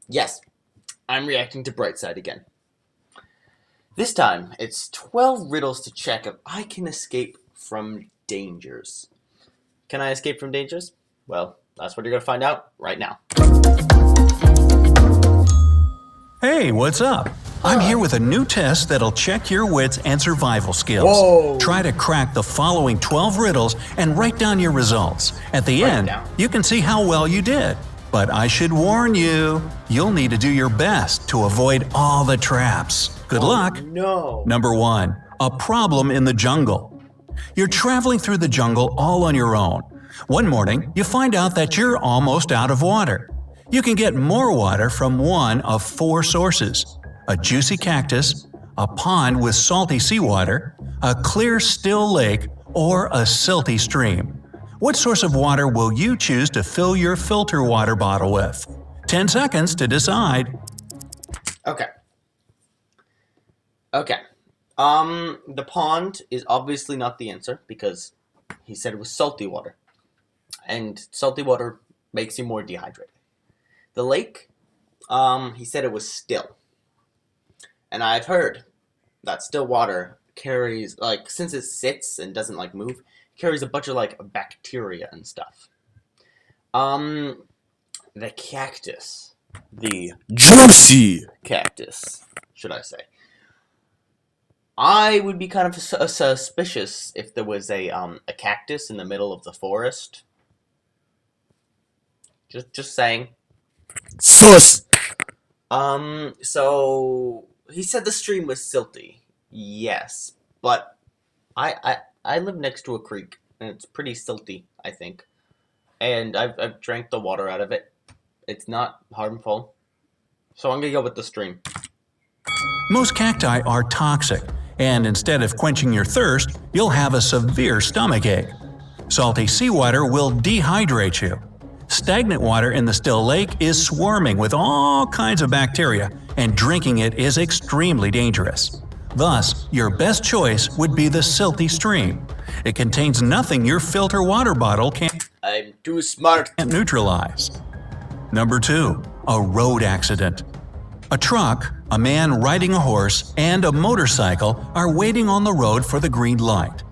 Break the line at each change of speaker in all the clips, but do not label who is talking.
Yes, I'm reacting to Brightside again. This time, it's 12 riddles to check if I can escape from dangers. Can I escape from dangers? Well, that's what you're going to find out right now.
Hey, what's up? I'm here with a new test that'll check your wits and survival skills.
Whoa.
Try to crack the following 12 riddles and write down your results. At the
Write it
end,
down.
you can see how well you did. But I should warn you, you'll need to do your best to avoid all the traps. Good luck.
No.
Number 1. A problem in the jungle. You're traveling through the jungle all on your own. One morning, you find out that you're almost out of water. You can get more water from one of 4 sources: a juicy cactus, a pond with salty seawater, a clear, still lake, or a silty stream. What source of water will you choose to fill your filter water bottle with? 10 seconds to decide.
Okay. The pond is obviously not the answer because he said it was salty water. And salty water makes you more dehydrated. The lake, he said it was still. And I've heard that still water carries, since it sits and doesn't, move, carries a bunch of, bacteria and stuff. The cactus. The juicy cactus, should I say. I would be kind of suspicious if there was a cactus in the middle of the forest. Just saying.
Sus!
So he said the stream was silty. Yes, but I live next to a creek and it's pretty silty, I think. And I've drank the water out of it. It's not harmful. So I'm gonna go with the stream.
Most cacti are toxic, and instead of quenching your thirst, you'll have a severe stomachache. Salty seawater will dehydrate you. Stagnant water in the still lake is swarming with all kinds of bacteria, and drinking it is extremely dangerous. Thus, your best choice would be the silty stream. It contains nothing your filter water bottle can't
I'm too smart.
neutralize. Number 2. A road accident. A truck, a man riding a horse, and a motorcycle are waiting on the road for the green light.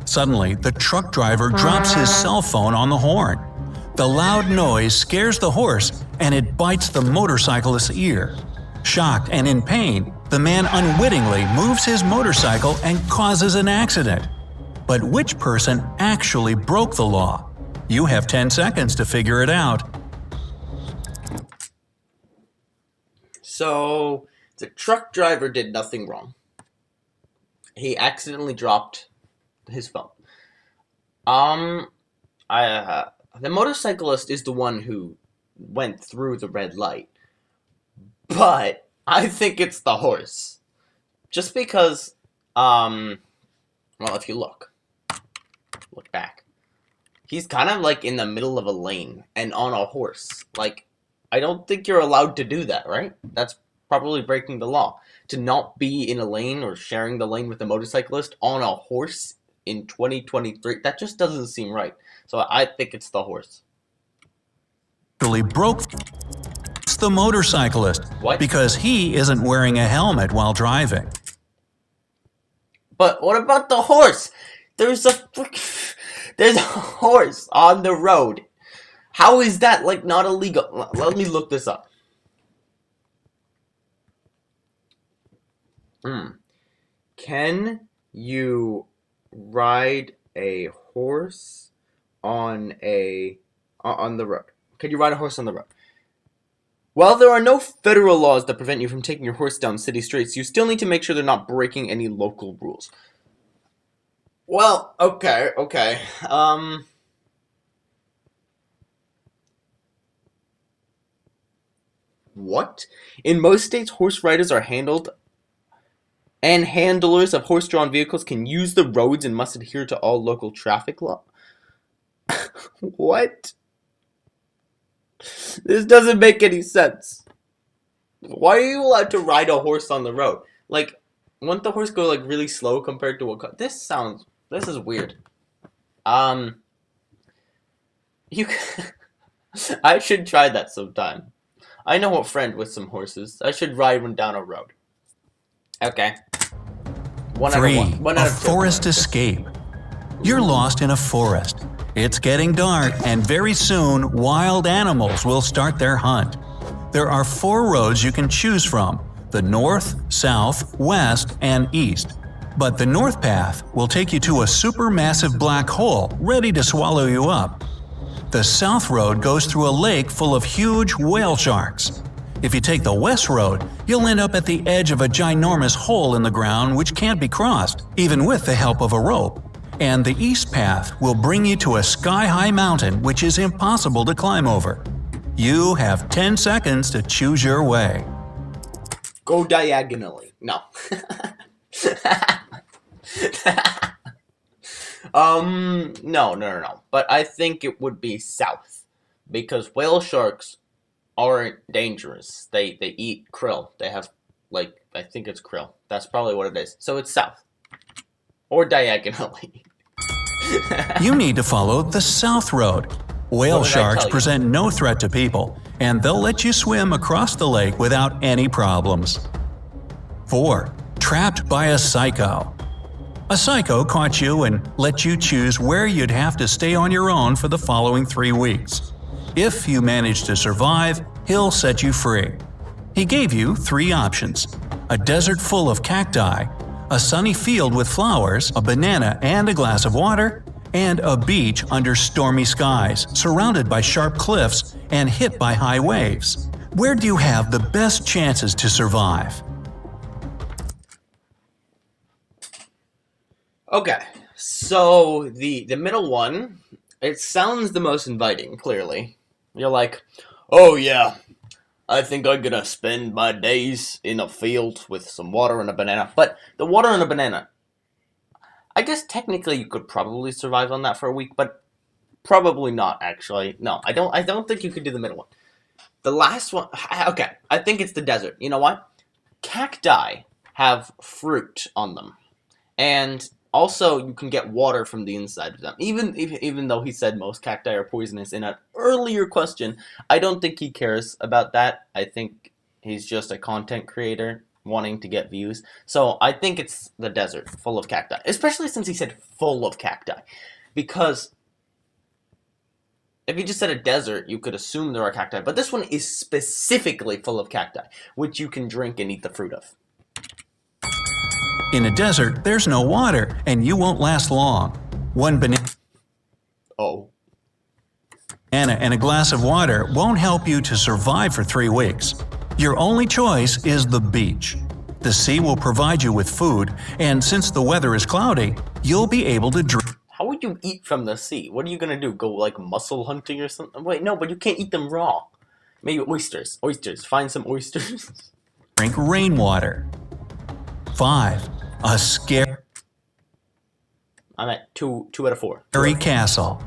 Suddenly, the truck driver drops his cell phone on the horn. The loud noise scares the horse, and it bites the motorcyclist's ear. Shocked and in pain, the man unwittingly moves his motorcycle and causes an accident. But which person actually broke the law? You have 10 seconds to figure it out.
So the truck driver did nothing wrong. He accidentally dropped his phone. The motorcyclist is the one who went through the red light. But I think it's the horse. Just because, if you look back. He's kind of in the middle of a lane and on a horse. I don't think you're allowed to do that, right? That's probably breaking the law. To not be in a lane or sharing the lane with a motorcyclist on a horse in 2023, that just doesn't seem right. So I think it's the horse.
Actually broke. It's the motorcyclist.
What?
Because he isn't wearing a helmet while driving.
But what about the horse? There's a horse on the road. How is that not illegal? Let me look this up. Can you ride a horse on the road? Can you ride a horse on the road? While there are no federal laws that prevent you from taking your horse down city streets, you still need to make sure they're not breaking any local rules. Well, okay. What? In most states, horse riders are handled, and handlers of horse-drawn vehicles can use the roads and must adhere to all local traffic law. What? This doesn't make any sense. Why are you allowed to ride a horse on the road? Wouldn't the horse go really slow compared to a car? This is weird. You I should try that sometime. I know a friend with some horses. I should ride one down a road. Okay.
3.
One
A
out of two.
forest escape. You're lost in a forest. It's getting dark, and very soon, wild animals will start their hunt. There are 4 roads you can choose from: the north, south, west, and east. But the north path will take you to a supermassive black hole ready to swallow you up. The south road goes through a lake full of huge whale sharks. If you take the west road, you'll end up at the edge of a ginormous hole in the ground which can't be crossed, even with the help of a rope. And the east path will bring you to a sky-high mountain which is impossible to climb over. You have 10 seconds to choose your way.
Go diagonally. No. No. But I think it would be south. Because whale sharks aren't dangerous. They eat krill. They have, like, I think it's krill. That's probably what it is. So it's south. Or diagonally.
You need to follow the south road. Whale
What did I
sharks
tell you?
present no threat to people, and they'll let you swim across the lake without any problems. 4. Trapped by a psycho. A psycho caught you and let you choose where you'd have to stay on your own for the following 3 weeks. If you manage to survive, he'll set you free. He gave you 3 options: a desert full of cacti, a sunny field with flowers, a banana and a glass of water, and a beach under stormy skies, surrounded by sharp cliffs and hit by high waves. Where do you have the best chances to survive?
Okay, so the middle one, it sounds the most inviting, clearly. You're like, oh yeah, I think I'm gonna spend my days in a field with some water and a banana. But the water and a banana, I guess technically you could probably survive on that for a week, but probably not, actually. No, I don't think you could do the middle one. The last one, okay, I think it's the desert. You know what? Cacti have fruit on them. And also, you can get water from the inside of them. Even though he said most cacti are poisonous in an earlier question, I don't think he cares about that. I think he's just a content creator wanting to get views. So I think it's the desert full of cacti. Especially since he said full of cacti. Because if he just said a desert, you could assume there are cacti. But this one is specifically full of cacti, which you can drink and eat the fruit of.
In a desert, there's no water, and you won't last long. 1 banana
Oh.
and a glass of water won't help you to survive for 3 weeks. Your only choice is the beach. The sea will provide you with food, and since the weather is cloudy, you'll be able to drink
How would you eat from the sea? What are you gonna do? Go like mussel hunting or something? Wait, no, but you can't eat them raw. Maybe oysters. Oysters. Find some oysters.
rainwater. 5. A scary
I'm at two out of 4.
castle.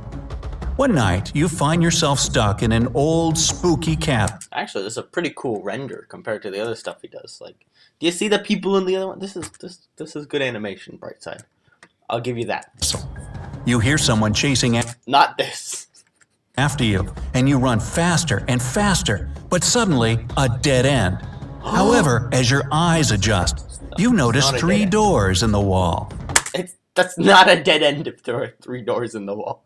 One night, you find yourself stuck in an old, spooky castle.
Actually, this is a pretty cool render compared to the other stuff he does. Like, do you see the people in the other one? This is good animation, Brightside. I'll give you that.
You hear someone chasing
Not this.
after you, and you run faster and faster, but suddenly, a dead end. However, as your eyes adjust, you notice
not a
3
dead end.
doors in the wall.
That's not a dead end if there are 3 doors in the wall.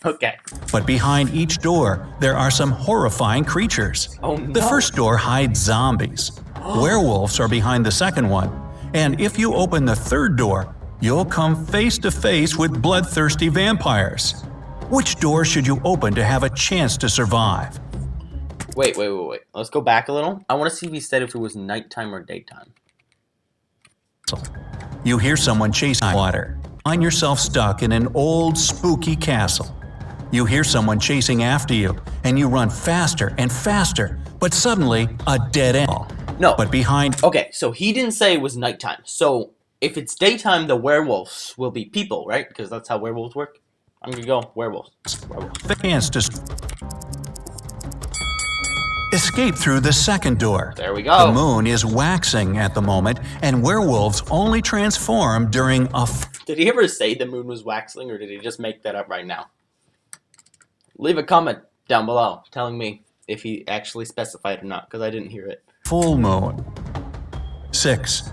Okay.
But behind each door, there are some horrifying creatures.
Oh no.
The first door hides zombies. Werewolves are behind the second one. And if you open the third door, you'll come face to face with bloodthirsty vampires. Which door should you open to have a chance to survive?
Wait. Let's go back a little. I want to see if he said if it was nighttime or daytime.
You hear someone chasing water. Find yourself stuck in an old, spooky castle. You hear someone chasing after you, and you run faster and faster, but suddenly, a dead end.
No.
But behind
Okay, so he didn't say it was nighttime. So if it's daytime, the werewolves will be people, right? Because that's how werewolves work. I'm gonna go werewolves.
fans to escape through the second door.
There we go.
The moon is waxing at the moment, and werewolves only transform during a
Did he ever say the moon was waxing, or did he just make that up right now? Leave a comment down below telling me if he actually specified or not, because I didn't hear it.
Full moon. 6.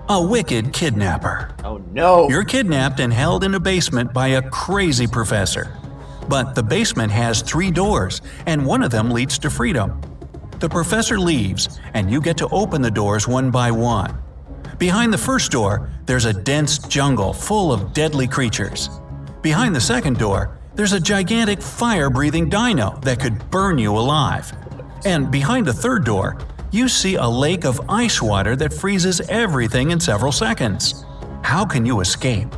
A wicked kidnapper.
Oh no!
You're kidnapped and held in a basement by a crazy professor. But the basement has 3 doors, and one of them leads to freedom. The professor leaves, and you get to open the doors one by one. Behind the first door, there's a dense jungle full of deadly creatures. Behind the second door, there's a gigantic fire-breathing dino that could burn you alive. And behind the third door, you see a lake of ice water that freezes everything in several seconds. How can you escape?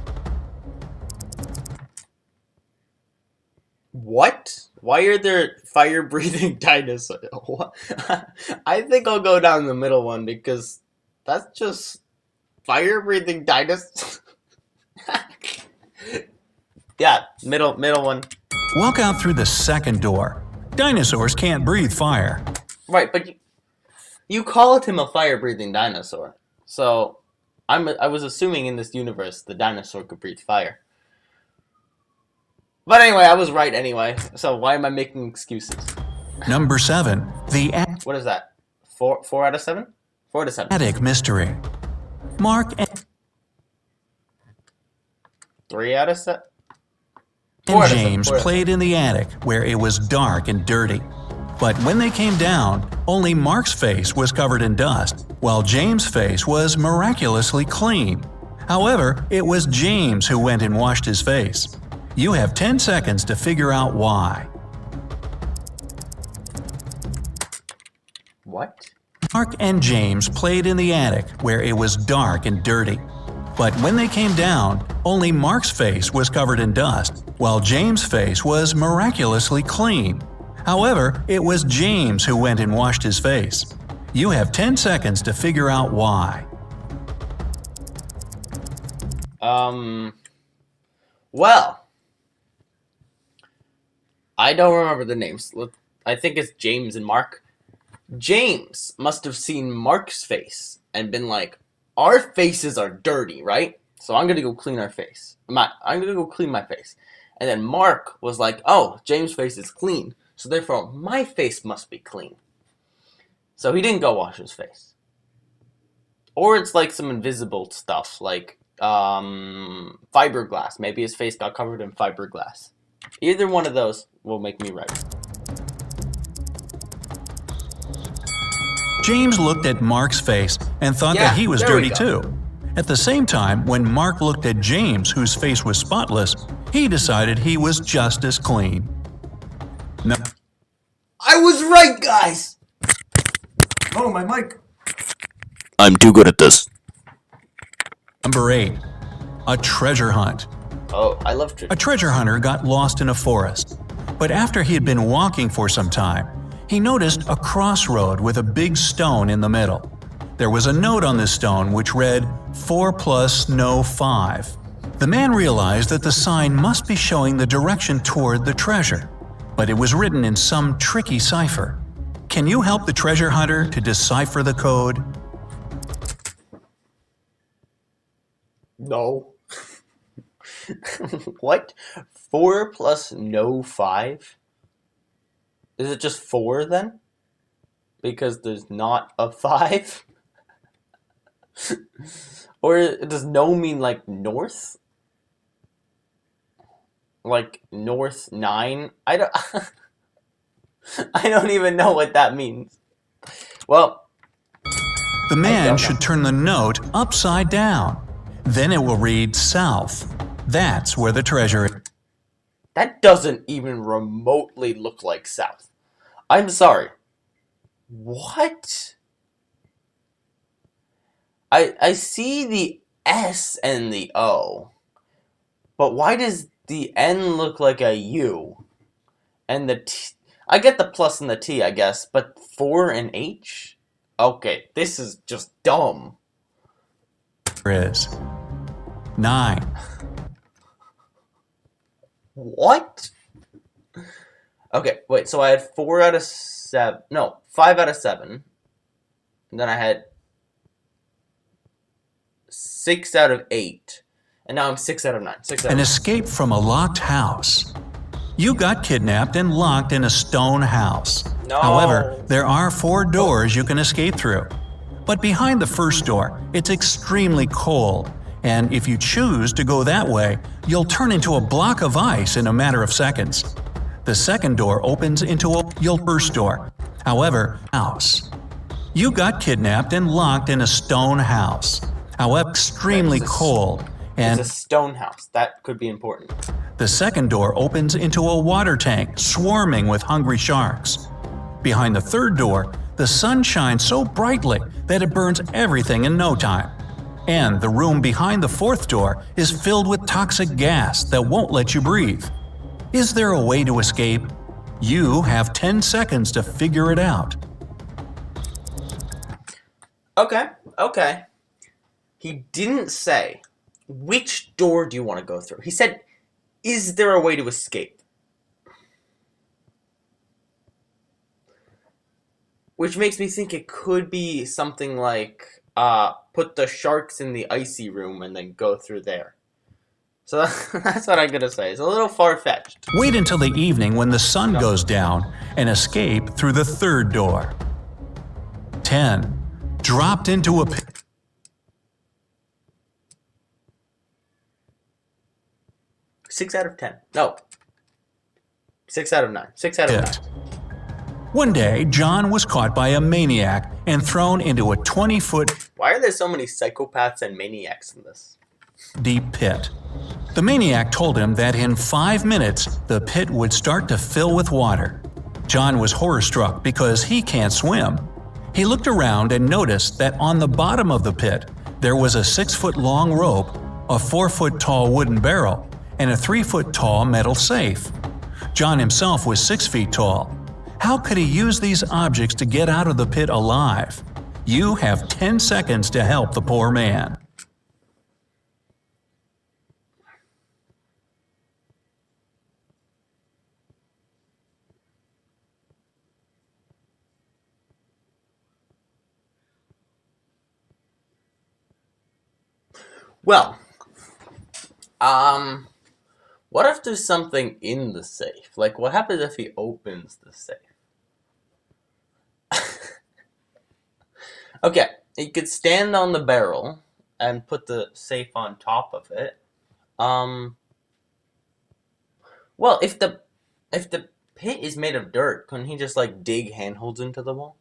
What? Why are there fire-breathing dinosaurs? What? I think I'll go down the middle one because that's just fire-breathing dinosaurs. Yeah, middle one.
Walk out through the second door. Dinosaurs can't breathe fire.
Right, but you called him a fire-breathing dinosaur, so I was assuming in this universe the dinosaur could breathe fire. But anyway, I was right anyway, so why am I making excuses?
Number 7. The
What is that? 4 out of 7? 4 out of 7.
Attic Mystery. Mark and
3 out of 7? 4 out of 7,
James
4 out of 7.
played in the attic where it was dark and dirty. But when they came down, only Mark's face was covered in dust, while James' face was miraculously clean. However, it was James who went and washed his face. You have 10 seconds to figure out why.
What?
Mark and James played in the attic where it was dark and dirty. But when they came down, only Mark's face was covered in dust, while James' face was miraculously clean. However, it was James who went and washed his face. You have 10 seconds to figure out why.
Well, I don't remember the names. I think it's James and Mark. James must have seen Mark's face and been like, our faces are dirty, right? So I'm gonna go clean our face. I'm gonna go clean my face. And then Mark was like, oh, James' face is clean, so therefore my face must be clean. So he didn't go wash his face. Or it's like some invisible stuff, like fiberglass. Maybe his face got covered in fiberglass. Either one of those will make me right.
James looked at Mark's face and thought that he was
there we
dirty
go.
too. At the same time, when Mark looked at James, whose face was spotless, he decided he was just as clean. No.
I was right, guys!
Oh, my mic.
I'm too good at this.
Number 8. A treasure hunt.
Oh, I love
A treasure hunter got lost in a forest, but after he had been walking for some time, he noticed a crossroad with a big stone in the middle. There was a note on this stone which read, 4 plus no 5. The man realized that the sign must be showing the direction toward the treasure, but it was written in some tricky cipher. Can you help the treasure hunter to decipher the code?
No. What? 4 plus no 5? Is it just 4 then? Because there's not a 5? Or does no mean like north? Like north 9? I don't even know what that means. Well,
The man
know.
should turn the note upside down. Then it will read south. That's where the treasure is.
that doesn't even remotely look like south. I'm sorry. What? I see the S and the O. But why does the N look like a U? And the T... I get the plus and the T, I guess, but 4 and H? Okay, this is just dumb.
Is 9.
What? Okay, wait, so I had 4 out of 7... No, 5 out of 7. And then I had 6 out of 8. And now I'm 6 out of 9. 6 out of
An
9.
escape from a locked house. You got kidnapped and locked in a stone house.
No.
However, there are 4 doors you can escape through. But behind the first door, it's extremely cold, and if you choose to go that way, you'll turn into a block of ice in a matter of seconds. The second door opens into your first door. However, house. You got kidnapped and locked in a stone house. However, extremely cold, and
It's a stone house. That could be important.
the second door opens into a water tank swarming with hungry sharks. Behind the third door, the sun shines so brightly that it burns everything in no time. And the room behind the fourth door is filled with toxic gas that won't let you breathe. Is there a way to escape? You have 10 seconds to figure it out.
Okay. He didn't say, which door do you want to go through? He said, is there a way to escape? Which makes me think it could be something like, put the sharks in the icy room and then go through there. So that's what I'm going to say. It's a little far-fetched.
Wait until the evening when the sun goes down and escape through the third door. 10. Dropped into a pit.
6 out of 10. No. 6 out of 9. 6 out of 9.
One day, John was caught by a maniac and thrown into a 20-foot
Why are there so many psychopaths and maniacs in this?
deep pit. The maniac told him that in 5 minutes, the pit would start to fill with water. John was horror-struck because he can't swim. He looked around and noticed that on the bottom of the pit, there was a 6-foot-long rope, a 4-foot-tall wooden barrel, and a 3-foot-tall metal safe. John himself was 6 feet tall. How could he use these objects to get out of the pit alive? You have 10 seconds to help the poor man.
Well, what if there's something in the safe? Like, what happens if he opens the safe? Okay, he could stand on the barrel and put the safe on top of it. Well, if the pit is made of dirt, couldn't he just like dig handholds into the wall?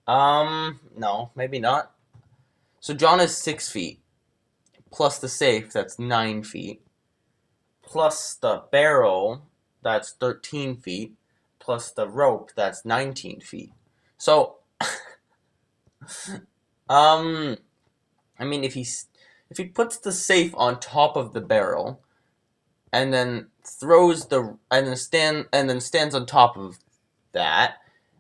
No, maybe not. So John is 6 feet, plus the safe, that's 9 feet, plus the barrel, that's 13 feet, plus the rope, that's 19 feet. So, I mean, if he puts the safe on top of the barrel, and then stands on top of that,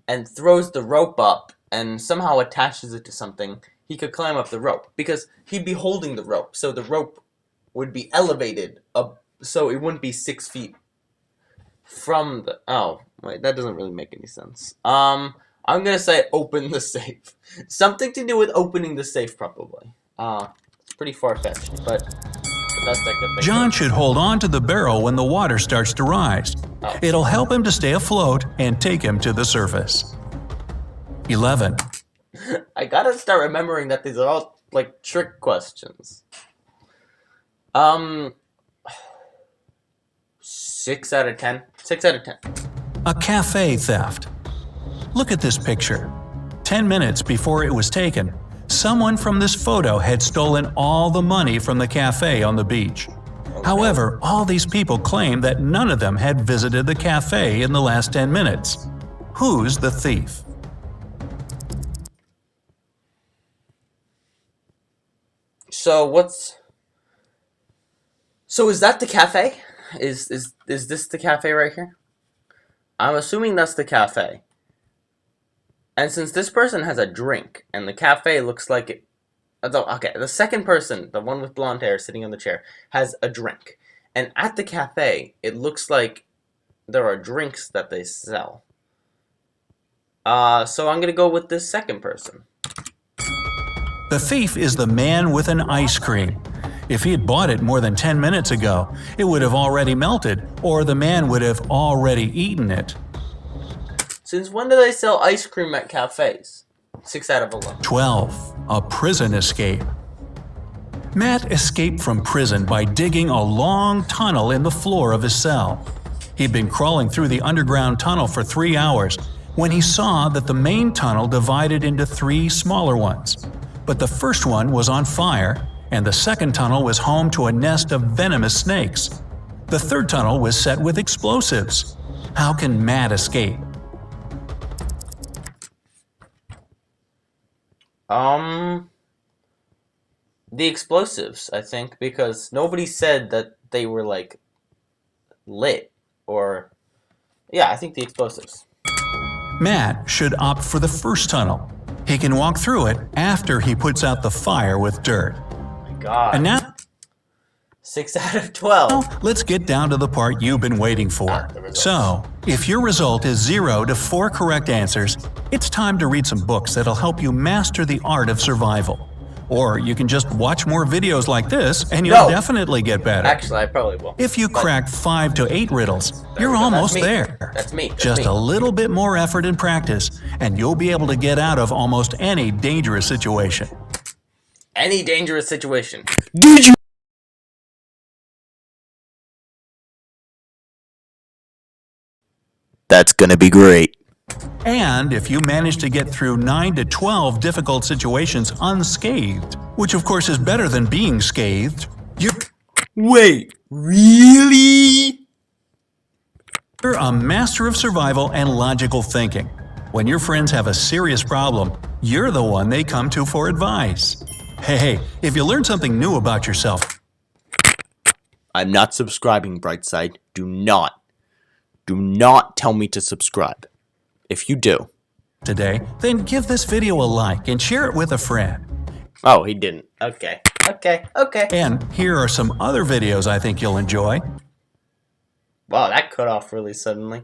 and throws the rope up, and somehow attaches it to something, he could climb up the rope, because he'd be holding the rope, so the rope would be elevated up, so it wouldn't be 6 feet from the... Oh, wait, that doesn't really make any sense. I'm gonna say open the safe. Something to do with opening the safe, probably. It's pretty far-fetched, but the best I could think.
John should hold on to the barrel when the water starts to rise.
Oh.
It'll help him to stay afloat and take him to the surface. 11.
I gotta start remembering that these are all, like, trick questions. 6 out of 10. 6 out of 10.
A cafe theft. Look at this picture. 10 minutes before it was taken, someone from this photo had stolen all the money from the cafe on the beach. However, all these people claim that none of them had visited the cafe in the last 10 minutes. Who's the thief?
So is that the cafe? Is this the cafe right here? I'm assuming that's the cafe. And since this person has a drink, and the cafe looks like it... Okay, the second person, the one with blonde hair sitting on the chair, has a drink. And at the cafe, it looks like there are drinks that they sell. So I'm gonna go with this second person.
The thief is the man with an ice cream. If he had bought it more than 10 minutes ago, it would have already melted, or the man would have already eaten it.
Since when do they sell ice cream at cafes? 6 out of 11.
12. A prison escape. Matt escaped from prison by digging a long tunnel in the floor of his cell. He'd been crawling through the underground tunnel for 3 hours when he saw that the main tunnel divided into 3 smaller ones. But the first one was on fire, and the second tunnel was home to a nest of venomous snakes. The third tunnel was set with explosives. How can Matt escape?
The explosives, I think, because nobody said that they were, like, lit, or... Yeah, I think the explosives.
Matt should opt for the first tunnel. He can walk through it after he puts out the fire with dirt.
Oh my god.
And now,
6 out of 12.
let's get down to the part you've been waiting for.
The results.
So, if your result is 0 to 4 correct answers, it's time to read some books that'll help you master the art of survival. Or you can just watch more videos like this and you'll
No.
definitely get better.
Actually, I probably will.
If you
But-
crack 5 to 8 riddles, you're
we go.
almost
That's me.
there.
That's me. That's
Just
me.
a little bit more effort and practice, and you'll be able to get out of almost any dangerous situation.
Any dangerous situation.
Did you? That's gonna be great.
And if you manage to get through 9 to 12 difficult situations unscathed, which of course is better than being scathed, you're
Wait, really?
a master of survival and logical thinking. When your friends have a serious problem, you're the one they come to for advice. Hey, if you learned something new about yourself,
I'm not subscribing, Brightside. Do not tell me to subscribe. If you do.
today, then give this video a like and share it with a friend.
Oh, he didn't. Okay.
And here are some other videos I think you'll enjoy.
Wow, that cut off really suddenly.